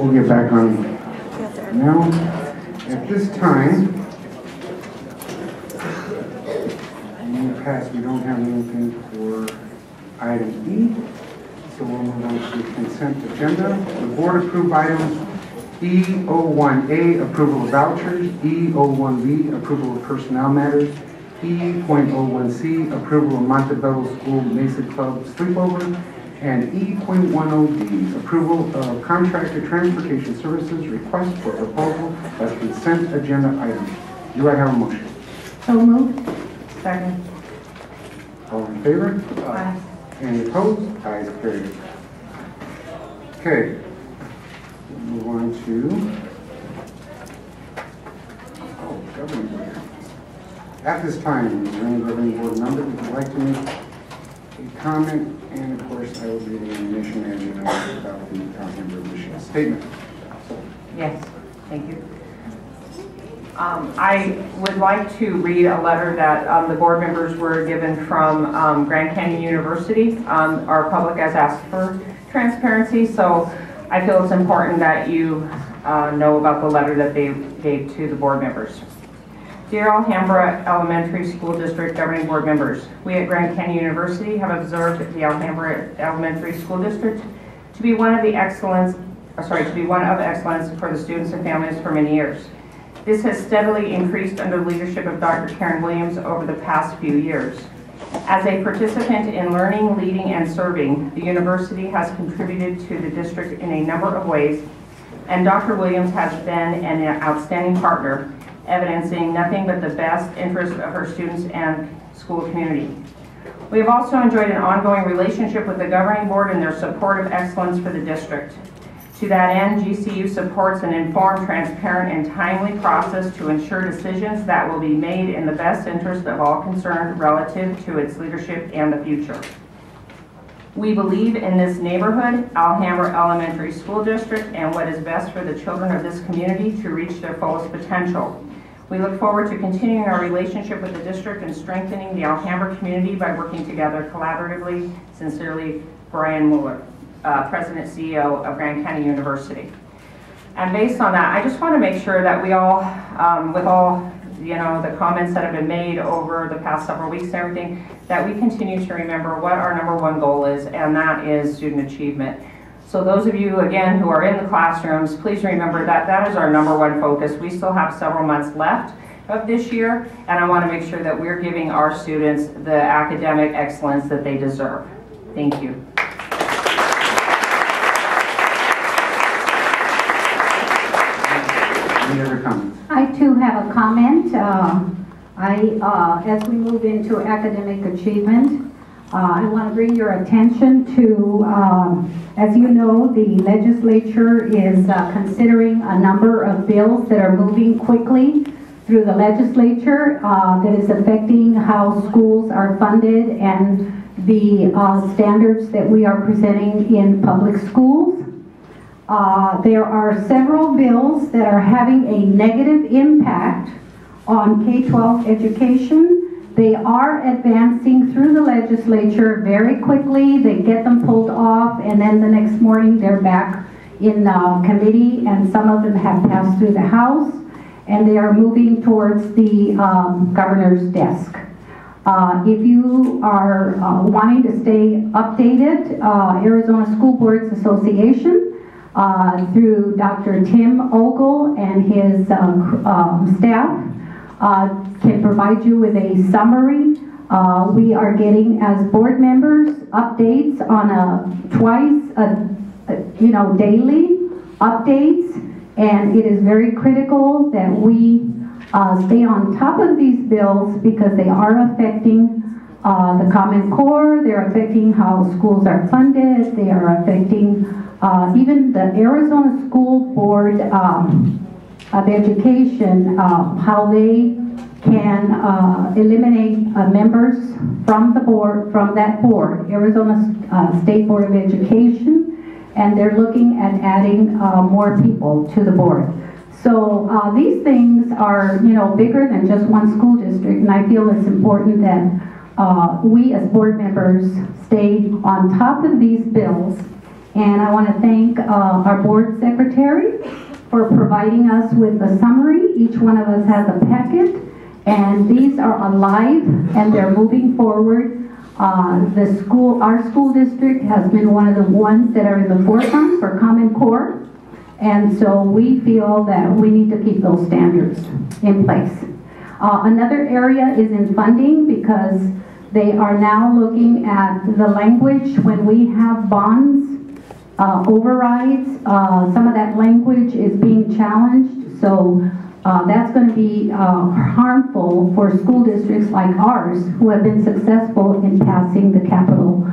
We'll get back on now. At this time, in the past, we don't have anything for item E, so we'll move on to the consent agenda. The board approved items E01A, approval of vouchers, E01B, approval of personnel matters, E.01C, approval of Montebello School Mesa Club sleepover, and E.10D, approval of contracted transportation services request for proposal as consent agenda items. Do I have a motion? So moved. Second. All in favor? Aye. Any opposed? Ayes carried. Okay. We'll move on to governing board. At this time, is there any governing board member that would like to make a comment? And of course, I will be the admission as you know about the Alhambra mission statement. Yes, thank you. I would like to read a letter that the board members were given from Grand Canyon University. Our public has asked for transparency, so I feel it's important that you know about the letter that they gave to the board members. Dear Alhambra Elementary School District Governing Board members, we at Grand Canyon University have observed the Alhambra Elementary School District to be one of excellence for the students and families for many years. This has steadily increased under the leadership of Dr. Karen Williams over the past few years. As a participant in learning, leading, and serving, the university has contributed to the district in a number of ways, and Dr. Williams has been an outstanding partner, evidencing nothing but the best interest of her students and school community. We have also enjoyed an ongoing relationship with the governing board and their support of excellence for the district. To that end, GCU supports an informed, transparent, and timely process to ensure decisions that will be made in the best interest of all concerned relative to its leadership and the future. We believe in this neighborhood, Alhambra Elementary School District, and what is best for the children of this community to reach their fullest potential. We look forward to continuing our relationship with the district and strengthening the Alhambra community by working together collaboratively. Sincerely, Brian Mueller, President CEO of Grand Canyon University. And based on that, I just want to make sure that we all, with all the comments that have been made over the past several weeks and everything, that we continue to remember what our #1 goal is, and that is student achievement. So those of you, again, who are in the classrooms, please remember that that is our #1 focus. We still have several months left of this year, and I want to make sure that we're giving our students the academic excellence that they deserve. Thank you. Any other comments? I too have a comment. As we move into academic achievement, I want to bring your attention to, as you know, the legislature is considering a number of bills that are moving quickly through the legislature that is affecting how schools are funded and the standards that we are presenting in public schools. There are several bills that are having a negative impact on K-12 education. They are advancing through the legislature very quickly. They get them pulled off, and then the next morning they're back in committee, and some of them have passed through the House, and they are moving towards the governor's desk. If you are wanting to stay updated, Arizona School Boards Association, through Dr. Tim Ogle and his staff, can provide you with a summary. We are getting, as board members, updates on daily updates, and it is very critical that we stay on top of these bills because they are affecting the Common Core, they're affecting how schools are funded, they are affecting even the Arizona School Board of Education, how they can eliminate members from the board, from that board, Arizona State Board of Education, and they're looking at adding more people to the board. So these things are, bigger than just one school district, and I feel it's important that we as board members stay on top of these bills And I want to thank our board secretary for providing us with a summary. Each one of us has a packet, and these are alive and they're moving forward. Our school district has been one of the ones that are in the forefront for Common Core, and so we feel that we need to keep those standards in place. Another area is in funding, because they are now looking at the language when we have bonds, overrides. Some of that language is being challenged, so that's going to be harmful for school districts like ours who have been successful in passing the capital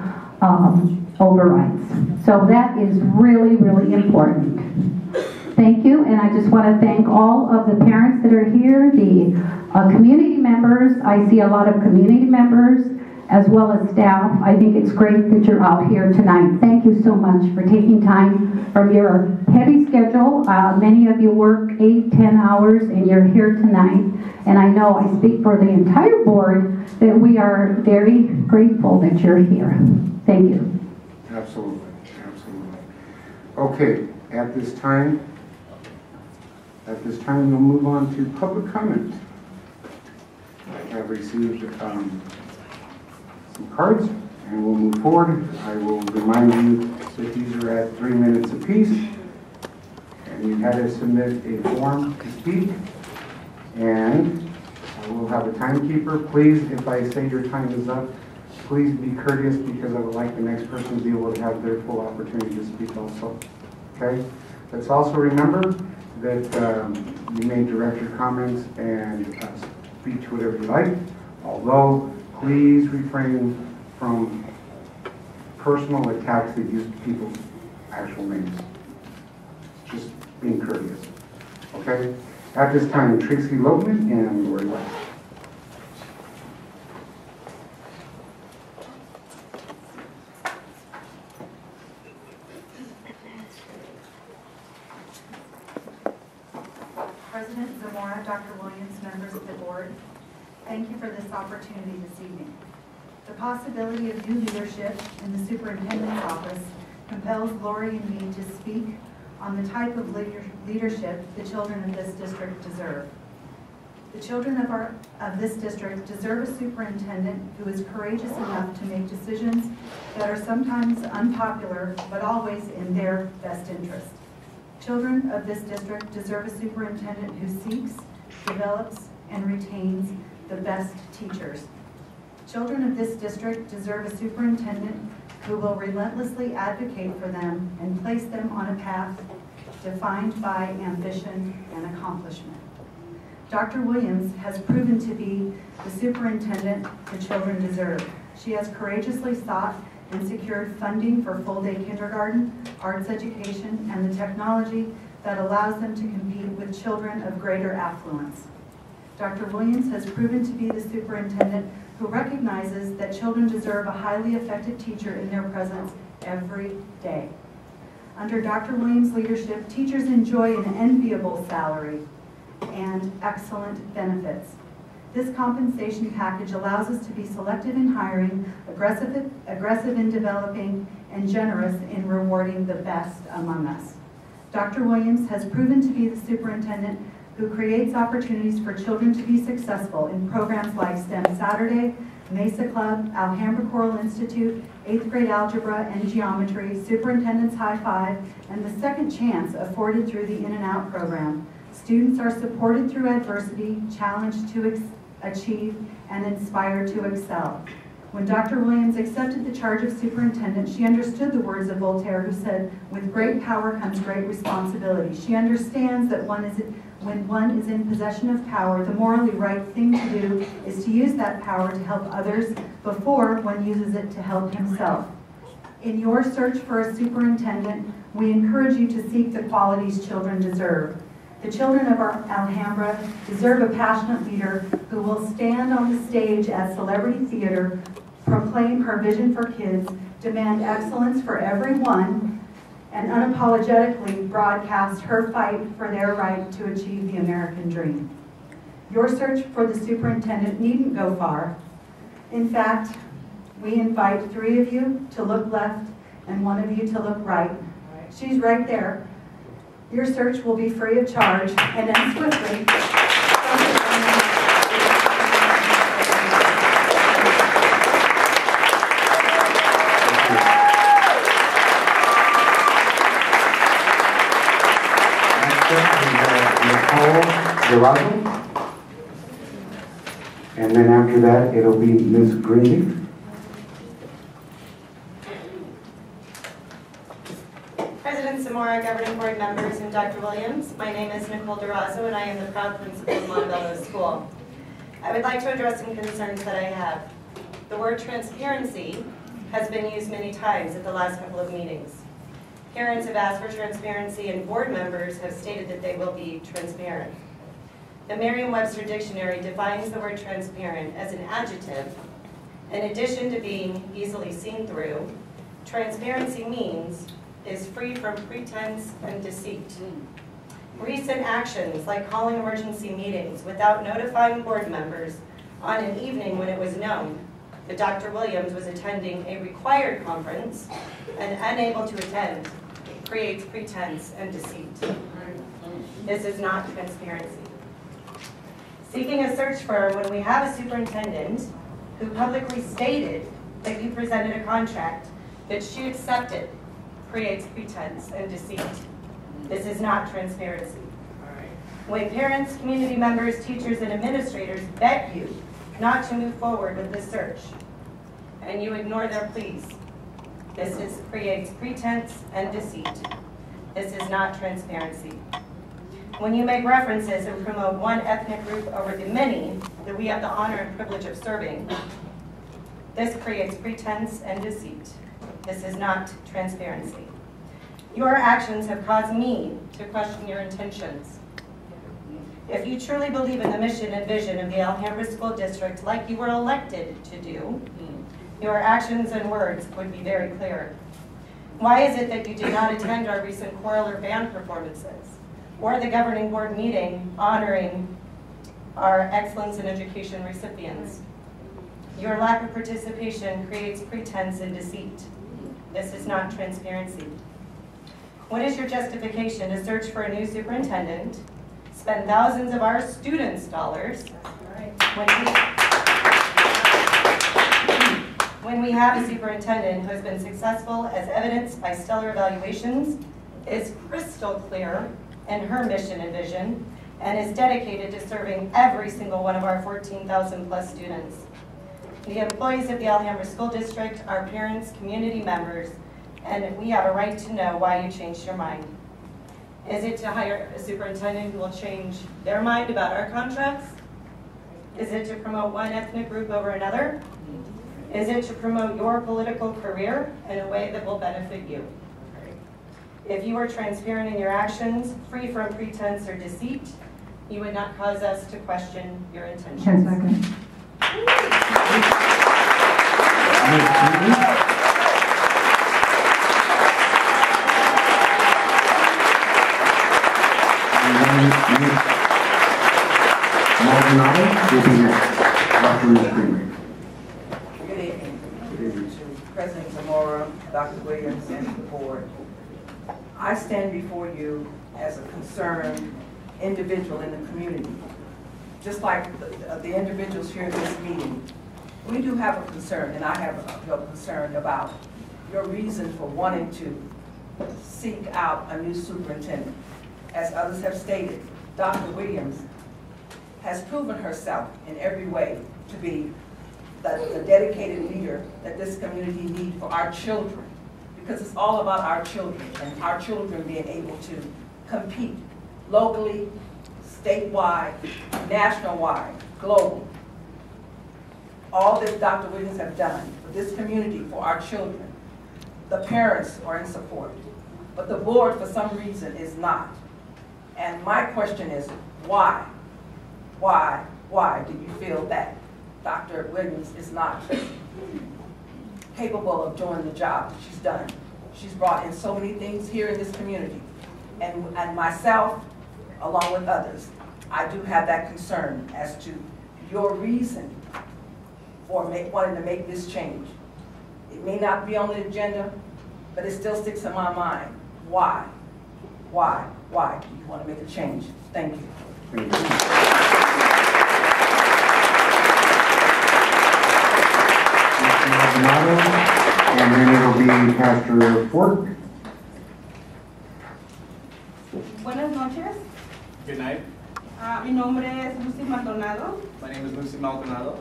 overrides. So that is really, really important. Thank you, and I just want to thank all of the parents that are here, the community members. I see a lot of community members as well as staff. I think it's great that you're out here tonight. Thank you so much for taking time from your heavy schedule. Many of you work 8-10 hours and you're here tonight. And I know I speak for the entire board that we are very grateful that you're here. Thank you. Absolutely, absolutely. Okay, at this time we'll move on to public comment. I have received some cards, and we'll move forward. I will remind you that these are at 3 minutes apiece, and you had to submit a form to speak, and I will have a timekeeper. Please, if I say your time is up, please be courteous, because I would like the next person to be able to have their full opportunity to speak also. Okay? Let's also remember that you may direct your comments and speak to whatever you like, although please refrain from personal attacks that use people's actual names. Just being courteous. Okay? At this time, Tracy Lopeman and Lori West. President Zamora, Dr. Williams, members of the board, thank you for this opportunity this evening. The possibility of new leadership in the superintendent's office compels Lori and me to speak on the type of leadership the children of this district deserve. The children of this district deserve a superintendent who is courageous enough to make decisions that are sometimes unpopular, but always in their best interest. Children of this district deserve a superintendent who seeks, develops, and retains the best teachers. Children of this district deserve a superintendent who will relentlessly advocate for them and place them on a path defined by ambition and accomplishment. Dr. Williams has proven to be the superintendent the children deserve. She has courageously sought and secured funding for full-day kindergarten, arts education, and the technology that allows them to compete with children of greater affluence. Dr. Williams has proven to be the superintendent who recognizes that children deserve a highly effective teacher in their presence every day. Under Dr. Williams' leadership, teachers enjoy an enviable salary and excellent benefits. This compensation package allows us to be selective in hiring, aggressive in developing, and generous in rewarding the best among us. Dr. Williams has proven to be the superintendent who creates opportunities for children to be successful in programs like STEM Saturday, Mesa Club, Alhambra Choral Institute, 8th grade algebra and geometry, Superintendent's High Five, and the second chance afforded through the In and Out program. Students are supported through adversity, challenged to achieve, and inspired to excel. When Dr. Williams accepted the charge of superintendent, she understood the words of Voltaire, who said, "With great power comes great responsibility." She understands that when one is in possession of power, the morally right thing to do is to use that power to help others before one uses it to help himself. In your search for a superintendent, we encourage you to seek the qualities children deserve. The children of our Alhambra deserve a passionate leader who will stand on the stage at Celebrity Theater, proclaim her vision for kids, demand excellence for everyone, and unapologetically broadcast her fight for their right to achieve the American dream. Your search for the superintendent needn't go far. In fact, we invite 3 of you to look left and one of you to look right. She's right there. Your search will be free of charge and end swiftly. Alvarado. And then after that, it'll be Ms. Greenleaf. President Zamora, governing board members, and Dr. Williams, my name is Nicole Durazo, and I am the proud principal of Montebello School. I would like to address some concerns that I have. The word transparency has been used many times at the last couple of meetings. Parents have asked for transparency, and board members have stated that they will be transparent. The Merriam-Webster Dictionary defines the word transparent as an adjective. In addition to being easily seen through, transparency means is free from pretense and deceit. Recent actions like calling emergency meetings without notifying board members on an evening when it was known that Dr. Williams was attending a required conference and unable to attend creates pretense and deceit. This is not transparency. Seeking a search firm when we have a superintendent who publicly stated that you presented a contract that she accepted creates pretense and deceit. This is not transparency. When parents, community members, teachers, and administrators beg you not to move forward with this search, and you ignore their pleas, creates pretense and deceit. This is not transparency. When you make references and promote one ethnic group over the many that we have the honor and privilege of serving, this creates pretense and deceit. This is not transparency. Your actions have caused me to question your intentions. If you truly believe in the mission and vision of the Alhambra School District like you were elected to do, your actions and words would be very clear. Why is it that you did not attend our recent choral or band performances, or the governing board meeting honoring our Excellence in Education recipients? Your lack of participation creates pretense and deceit. This is not transparency. What is your justification to search for a new superintendent, spend thousands of our students' dollars, when we have a superintendent who has been successful, as evidenced by stellar evaluations, is crystal clear in her mission and vision, and is dedicated to serving every single one of our 14,000 plus students. The employees of the Alhambra School District, our parents, community members, and we have a right to know why you changed your mind. Is it to hire a superintendent who will change their mind about our contracts? Is it to promote one ethnic group over another? Is it to promote your political career in a way that will benefit you? If you were transparent in your actions, free from pretense or deceit, you would not cause us to question your intentions. 10 seconds. Maldonado will be next. Dr. Ms. Greenleaf. Good evening to President Zamora, Dr. Williams, and the board. I stand before you as a concerned individual in the community. Just like the individuals here in this meeting, we do have a concern, and I have a concern about your reason for wanting to seek out a new superintendent. As others have stated, Dr. Williams has proven herself in every way to be the dedicated leader that this community needs for our children, because it's all about our children and our children being able to compete locally, statewide, national-wide, global. All that Dr. Williams has done for this community, for our children, the parents are in support, but the board for some reason is not. And my question is, why? Why do you feel that Dr. Williams is not capable of doing the job that she's done? She's brought in so many things here in this community. And myself, along with others, I do have that concern as to your reason for wanting to make this change. It may not be on the agenda, but it still sticks in my mind. Why? Why? Why do you want to make a change? Thank you. Thank you. Alvarado, and then it'll be Pastor Fort. Buenas noches. Good night. Mi nombre es Lucy Maldonado My name is Lucy Maldonado.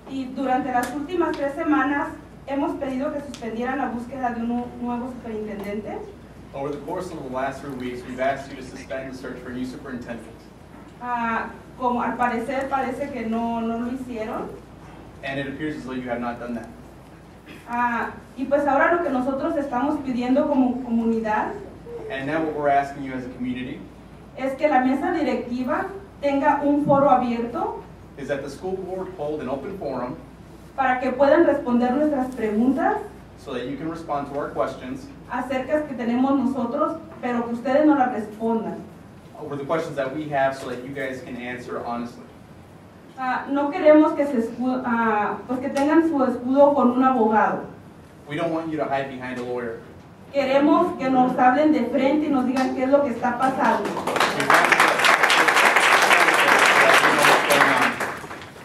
y durante las últimas 3 semanas hemos pedido que suspendieran la búsqueda de un nuevo superintendente. Over the course of the last 3 weeks, we've asked you to suspend the search for a new superintendent. Como al parecer parece que no lo hicieron. And it appears as though you have not done that. Y pues ahora lo que nosotros estamos pidiendo como comunidad And now what we're asking you as a community es que la mesa directiva tenga un foro abierto is that the school board hold an open forum para que puedan responder nuestras preguntas so that you can respond to our questions acerca que tenemos nosotros, pero que ustedes no las respondan. over the questions that we have so that you guys can answer honestly. No queremos que pues que tengan su escudo con un abogado. We don't want you to hide behind a lawyer. Queremos que nos hablen de frente y nos digan qué es lo que está pasando. We want you to know what's going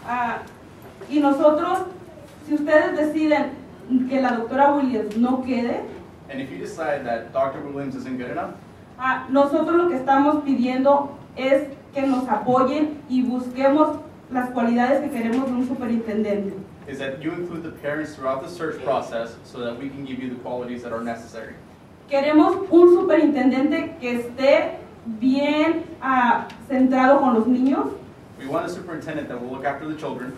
on. Y nosotros, si ustedes deciden que la doctora Williams no quede, And if you decide that Dr. Williams isn't good enough, nosotros lo que estamos pidiendo es que nos apoyen y busquemos las cualidades que queremos de un superintendente. is that you include the parents throughout the search process so that we can give you the qualities that are necessary. Queremos un superintendente que esté bien centrado con los niños, We want a superintendent that will look after the children,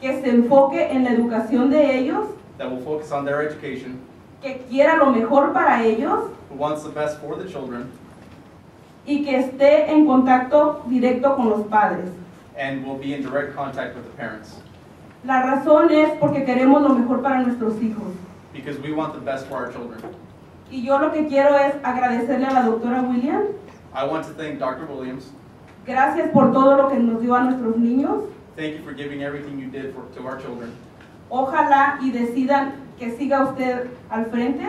que se enfoque en la educación de ellos, that will focus on their education, que quiera lo mejor para ellos who wants the best for the children, y que esté en contacto directo con los padres. and will be in direct contact with the parents. La razón es porque queremos lo mejor para nuestros hijos. Because we want the best for our children. Y yo lo que quiero es agradecerle a la doctora Williams. I want to thank Dr. Williams. Gracias por todo lo que nos dio a nuestros niños. Thank you for giving everything you did to our children. Ojalá y decidan que siga usted al frente.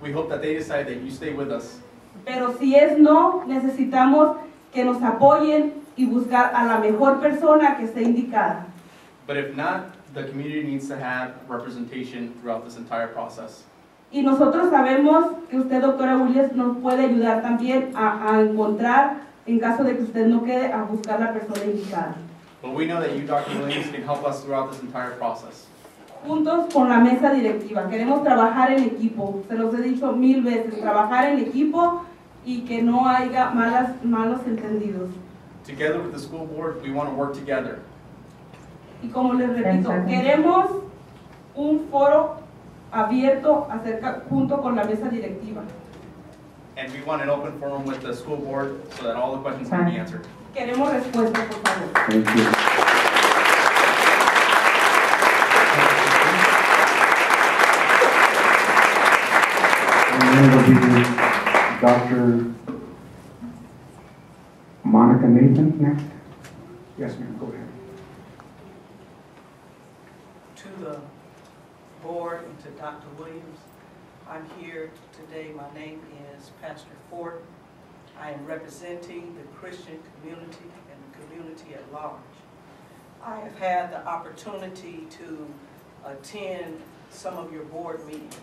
We hope that they decide that you stay with us. Pero si es no, necesitamos que nos apoyen y buscar a la mejor persona que esté indicada. But if not, the community needs to have representation throughout this entire process. Y nosotros sabemos que usted, doctora Williams, nos puede ayudar también a encontrar, en caso de que usted no quede, a buscar la persona indicada. But we know that you, Dr. Williams, can help us throughout this entire process. Juntos con la mesa directiva, queremos trabajar en equipo, se los he dicho 1000 veces, trabajar en equipo y que no haya malos entendidos. Together with the school board, we want to work together. Y como les repito, queremos un foro abierto junto con la mesa directiva. And we want an open forum with the school board so that all the questions can be answered. Queremos respuestas, por favor. Thank you. And then it'll be Dr. Monica Nathan next. Yes, ma'am, go ahead. To the board and to Dr. Williams, I'm here today. My name is Pastor Fort. I am representing the Christian community and the community at large. I have had the opportunity to attend some of your board meetings.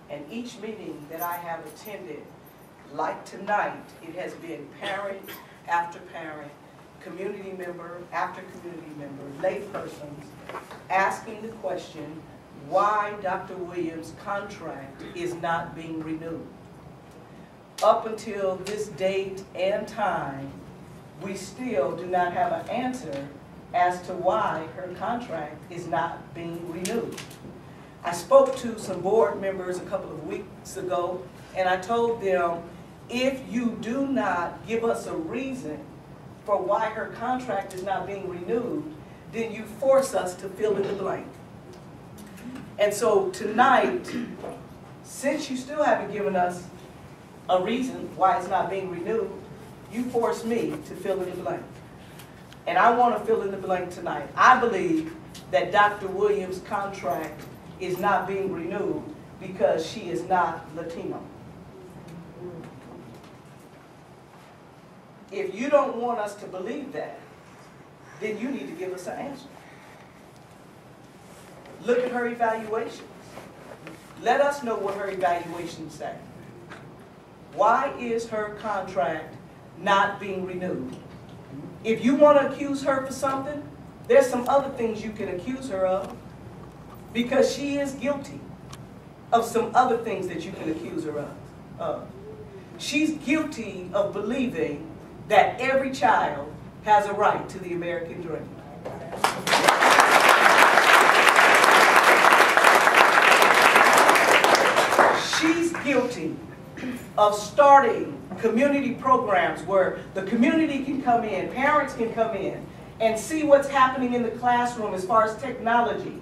And each meeting that I have attended, like tonight, it has been parent after parent, community member after community member, laypersons, asking the question, why Dr. Williams' contract is not being renewed. Up until this date and time, we still do not have an answer as to why her contract is not being renewed. I spoke to some board members a couple of weeks ago, and I told them, if you do not give us a reason for why her contract is not being renewed, then you force us to fill in the blank. And so tonight, since you still haven't given us a reason why it's not being renewed, you force me to fill in the blank. And I want to fill in the blank tonight. I believe that Dr. Williams' contract is not being renewed because she is not Latino. If you don't want us to believe that, then you need to give us an answer. Look at her evaluations. Let us know what her evaluations say. Why is her contract not being renewed? If you want to accuse her for something, there's some other things you can accuse her of, because she is guilty of some other things that you can accuse her of. She's guilty of believing that every child has a right to the American dream. She's guilty of starting community programs where the community can come in, parents can come in, and see what's happening in the classroom as far as technology.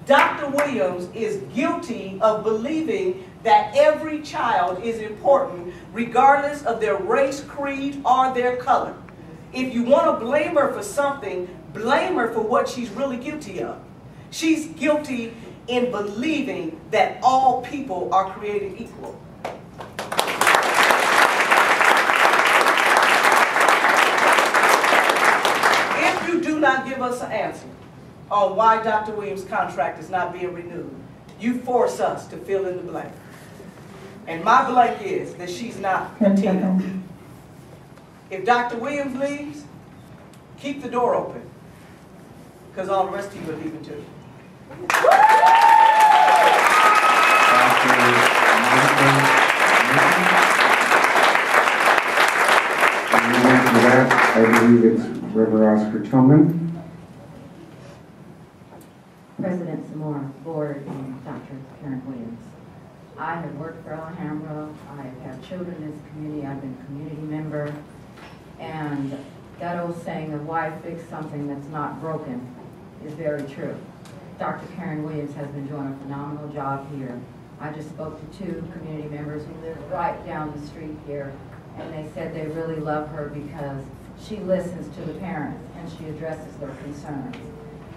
Dr. Williams is guilty of believing that every child is important regardless of their race, creed, or their color. If you want to blame her for something, blame her for what she's really guilty of. She's guilty in believing that all people are created equal. If you do not give us an answer on why Dr. Williams' contract is not being renewed, you force us to fill in the blank. And my blank is that she's not Latino. If Dr. Williams leaves, keep the door open, because all the rest of you are leaving too. I believe it's Reverend Oscar Tillman. President Zamora, Board, and Dr. Karen Williams. I have worked for Alhambra. I have had children in this community. I've been a community member. And that old saying of why fix something that's not broken is very true. Dr. Karen Williams has been doing a phenomenal job here. I just spoke to 2 community members who live right down the street here, and they said they really love her because she listens to the parents and she addresses their concerns.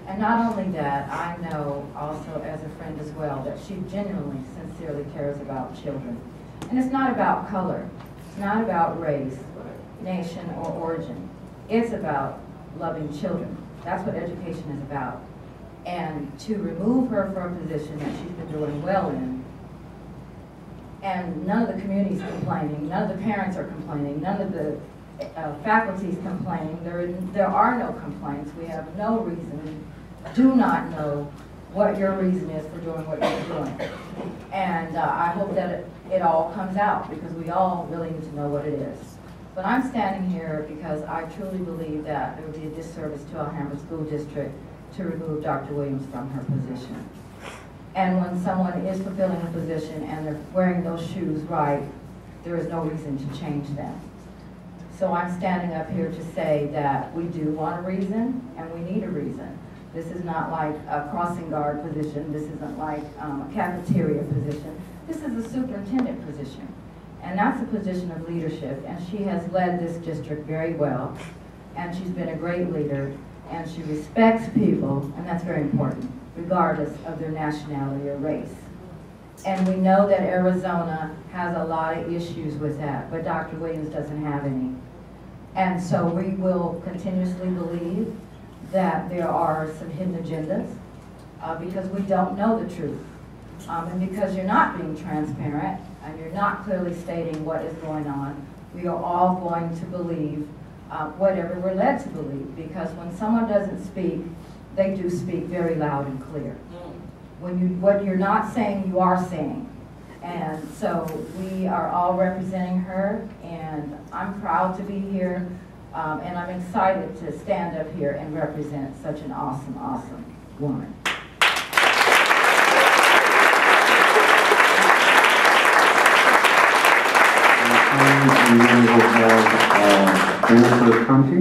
And not only that, I know also as a friend as well that she genuinely, sincerely cares about children. And it's not about color, it's not about race, nation, or origin. It's about loving children. That's what education is about. And to remove her from a position that she's been doing well in, and none of the community's complaining, none of the parents are complaining, none of the faculty's complaining, there are no complaints. We have no reason, do not know what your reason is for doing what you're doing. And I hope that it all comes out, because we all really need to know what it is. But I'm standing here because I truly believe that it would be a disservice to Alhambra School District to remove Dr. Williams from her position. And when someone is fulfilling a position and they're wearing those shoes right, there is no reason to change them. So I'm standing up here to say that we do want a reason, and we need a reason. This is not like a crossing guard position. This isn't like a cafeteria position. This is a superintendent position. And that's a position of leadership, and she has led this district very well, and she's been a great leader, and she respects people, and that's very important, regardless of their nationality or race. And we know that Arizona has a lot of issues with that, but Dr. Williams doesn't have any. And so we will continuously believe that there are some hidden agendas because we don't know the truth. And because you're not being transparent and you're not clearly stating what is going on, we are all going to believe whatever we're led to believe, because when someone doesn't speak, they do speak very loud and clear. What you're not saying, you are saying. And so we are all representing her, and I'm proud to be here, and I'm excited to stand up here and represent such an awesome, awesome woman. And then we'll have Jennifer Conti.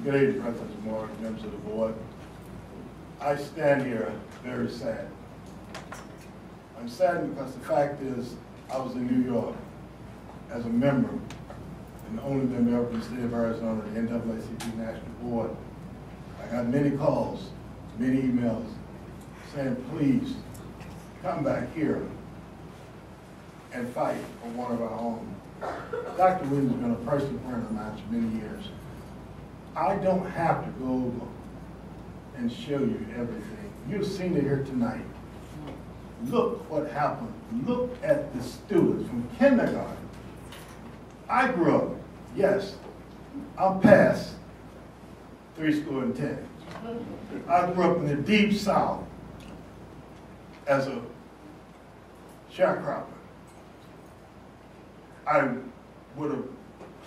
Good evening, President Zamora, members of the board. I stand here very sad. I'm saddened because the fact is I was in New York as a member, and the only member ever in the state of Arizona, the NAACP National Board. I got many calls, many emails, saying, please, come back here and fight for one of our own. Dr. Williams has been a personal friend of mine for many years. I don't have to go over and show you everything. You've seen it here tonight. Look what happened. Look at the students from kindergarten. I grew up, yes, I'm past 3 school and 10. I grew up in the deep South as a sharecropper. I would have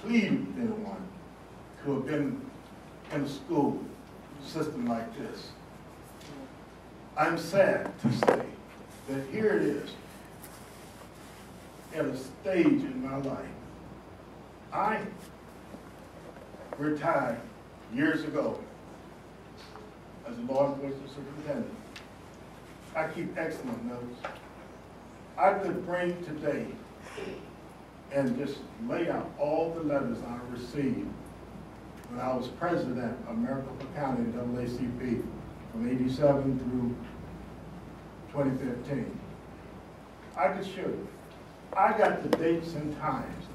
pleaded with anyone to have been in a school system like this. I'm sad to say that here it is, at a stage in my life. I retired years ago as a law enforcement superintendent. I keep excellent notes. I could bring today and just lay out all the letters I received when I was president of Maricopa County NAACP from '87 through 2015. I could show you. I got the dates and times.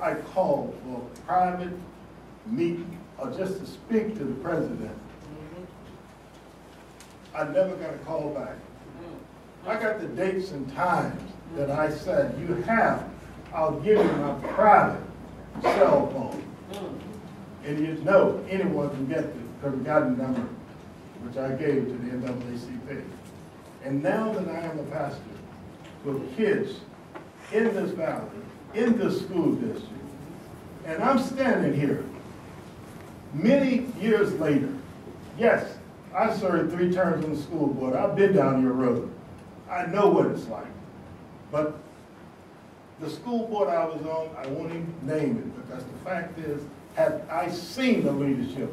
I called for a private meeting or just to speak to the president. I never got a call back. I got the dates and times that I said, you have, I'll give you my private cell phone. And you know anyone can get the forgotten number, which I gave to the NAACP. And now that I am a pastor with kids in this valley, in this school district, and I'm standing here many years later. Yes, I served 3 terms on the school board. I've been down your road. I know what it's like. But the school board I was on, I won't even name it, because the fact is, had I seen the leadership,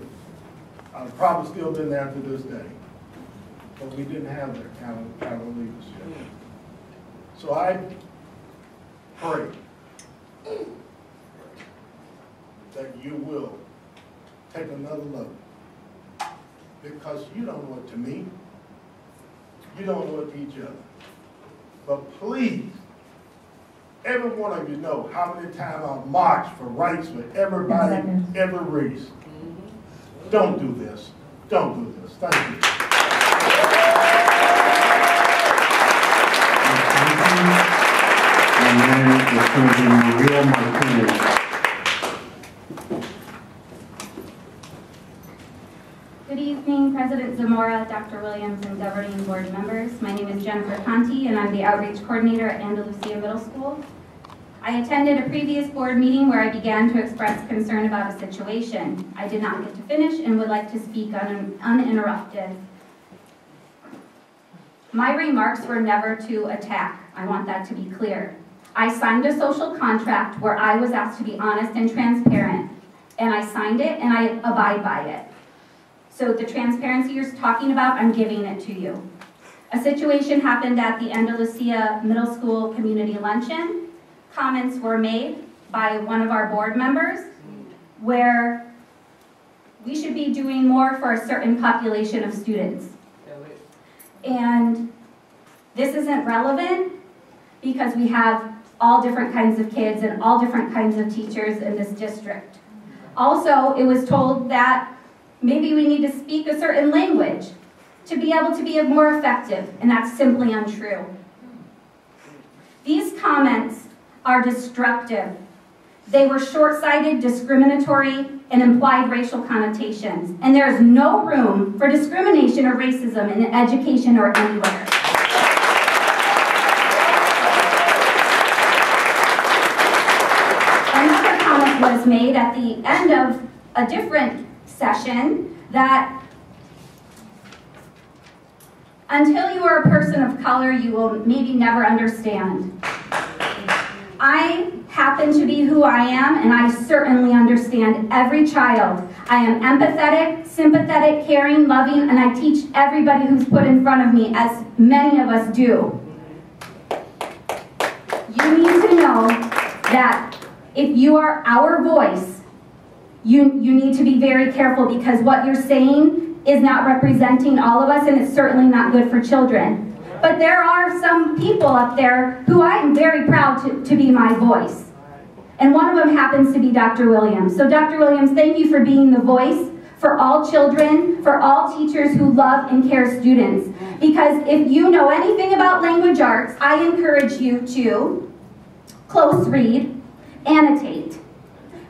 I'd probably still been there to this day. But we didn't have that kind of leadership. So I pray that you will take another look, because you don't know it to me, you don't know it to each other. But please, every one of you know how many times I've marched for rights for everybody, every race. Don't do this. Don't do this. Thank you. And then it's going to be Maria Martinez. Good evening, President Zamora, Dr. Williams, and governing board members. My name is Jennifer Conti, and I'm the outreach coordinator at Andalusia Middle School. I attended a previous board meeting where I began to express concern about a situation. I did not get to finish and would like to speak uninterrupted. My remarks were never to attack. I want that to be clear. I signed a social contract where I was asked to be honest and transparent, and I signed it and I abide by it. So the transparency you're talking about, I'm giving it to you. A situation happened at the Andalusia Middle School Community Luncheon. Comments were made by one of our board members where we should be doing more for a certain population of students. And this isn't relevant because we have all different kinds of kids and all different kinds of teachers in this district. Also, it was told that maybe we need to speak a certain language to be able to be more effective, and that's simply untrue. These comments are destructive. They were short-sighted, discriminatory, and implied racial connotations, and there is no room for discrimination or racism in education or anywhere. Another comment was made at the end of a different session that until you are a person of color, you will maybe never understand. I happen to be who I am, and I certainly understand every child. I am empathetic, sympathetic, caring, loving, and I teach everybody who's put in front of me, as many of us do. You need to know that if you are our voice, you need to be very careful, because what you're saying is not representing all of us, and it's certainly not good for children. But there are some people up there who I am very proud to be my voice. And one of them happens to be Dr. Williams. So Dr. Williams, thank you for being the voice for all children, for all teachers who love and care students. Because if you know anything about language arts, I encourage you to close read, annotate,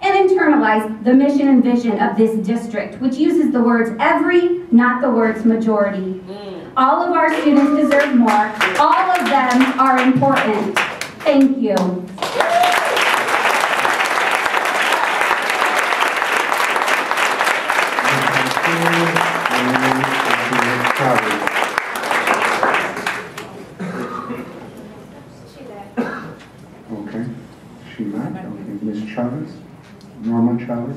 and internalize the mission and vision of this district, which uses the words every, not the words majority. All of our students deserve more. All of them are important. Thank you. Okay, she might. Okay, Ms. Chavez, Norma Chavez.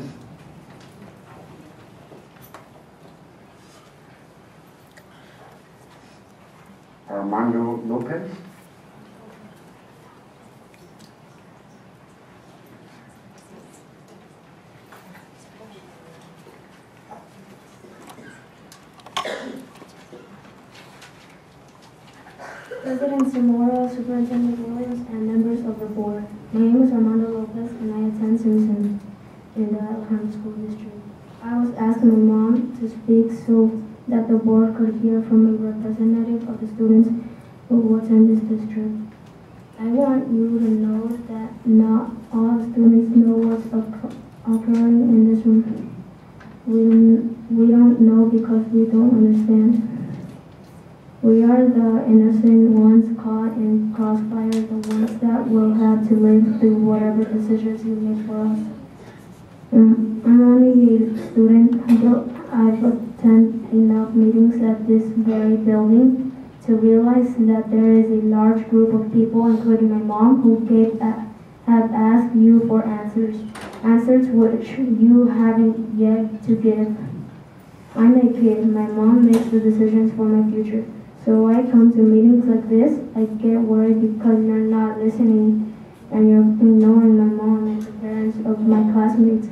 Armando Lopez. President Zamora, Superintendent Williams, and members of the board. My name is Armando Lopez, and I attend Simpson in the Alvarado School District. I was asking my mom to speak so that the board could hear from a representative of the students who attend this district. I want you to know that not all students know what's occurring in this room. We don't know because we don't understand. We are the innocent ones caught in crossfire, the ones that will have to live through whatever decisions you make for us. I'm only a student, but I've attended enough meetings at this very building to realize that there is a large group of people, including my mom, who have asked you for answers which you haven't yet to give. I'm a kid. My mom makes the decisions for my future. So I come to meetings like this, I get worried because you're not listening and you're ignoring my mom and the parents of my classmates.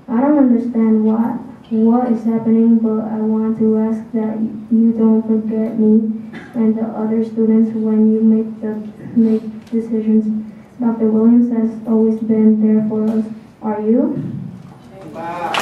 I don't understand what is happening, but I want to ask that you don't forget me and the other students when you make decisions. Dr. Williams has always been there for us. Are you? Wow.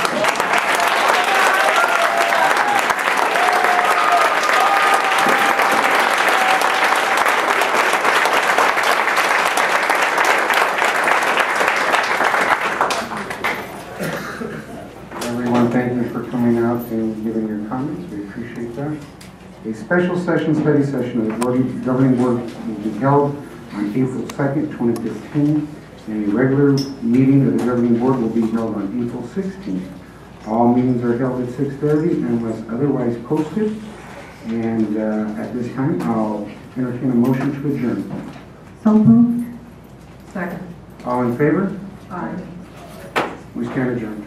Thank you for coming out and giving your comments. We appreciate that. A special session, study session of the governing board will be held on April 2nd, 2015, and a regular meeting of the governing board will be held on April 16th. All meetings are held at 6:30 unless otherwise posted. And at this time, I'll entertain a motion to adjourn. So moved. Second. All in favor? Aye. We stand adjourned.